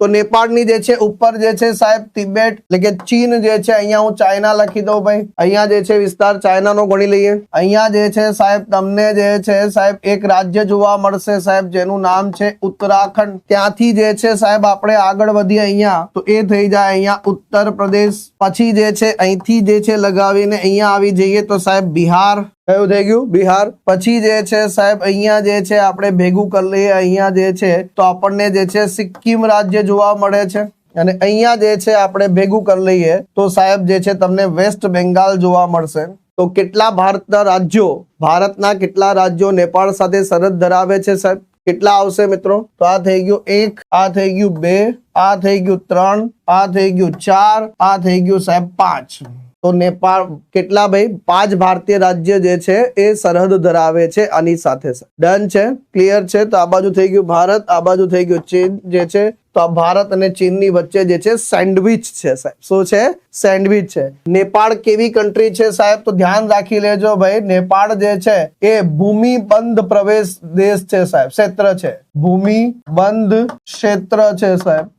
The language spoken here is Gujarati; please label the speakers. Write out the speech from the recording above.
Speaker 1: તો નેપાળની જે છે ઉપર જે છે સાહેબ તિબેટ એટલે કે ચીન જે છે, અહીંયા હું ચાઇના લખી દઉં ભાઈ, અહીંયા જે છે વિસ્તાર ચાઇનાનો ગણી લઈએ। અહીંયા જે છે સાહેબ તમને જે છે સાહેબ એક રાજ્ય જોવા મળશે સાહેબ જેનું નામ છે ઉત્તરાખંડ। ત્યાંથી જે છે સાહેબ આપણે આગળ વધીએ અહીંયા તો એ થઈ જાય અહીંયા ઉત્તર પ્રદેશ। પછી જે છે અહીંથી જે છે લગાવીને અહીંયા આવી જઈએ તો સાહેબ બિહાર, કયું થઈ ગયું બિહાર। પછી જે છે સાહેબ અહીંયા જે છે આપણે ભેગું કરી લઈએ, અહીંયા જે છે તો આપણને જે છે સિક્કિમ રાજ્ય જોવા મળે છે અને અહીંયા જે છે આપણે ભેગું કરી લઈએ તો સાહેબ જે છે તમને વેસ્ટ બેંગાલ જોવા મળશે। તો કેટલા ભારતના કેટલા રાજ્યો નેપાળ સાથે સરહદ ધરાવે છે સાહેબ? કેટલા આવશે મિત્રો? તો આ થઈ ગયું 1, આ થઈ ગયું 2, આ થઈ ગયું 3, આ થઈ ગયું 4, આ થઈ ગયું સાહેબ 5। તો નેપાળ કેટલા ભાઈ? 5 ભારતીય રાજ્ય જે છે એ સરહદ ધરાવે છે આની સાથે। ડન છે, ક્લિયર છે। તો આ બાજુ થઈ ગયું ભારત, આ બાજુ થઈ ગયું ચીન જે છે। તો આ ભારત અને ચીનની વચ્ચે જે છે સેન્ડવિચ છે સાહેબ। શું છે? સેન્ડવિચ છે। નેપાળ કેવી કન્ટ્રી છે સાહેબ? તો ધ્યાન રાખી લેજો ભાઈ, નેપાળ જે છે એ ભૂમિ બંધ પ્રવેશ દેશ છે સાહેબ, ક્ષેત્ર છે, ભૂમિ બંધ ક્ષેત્ર છે સાહેબ।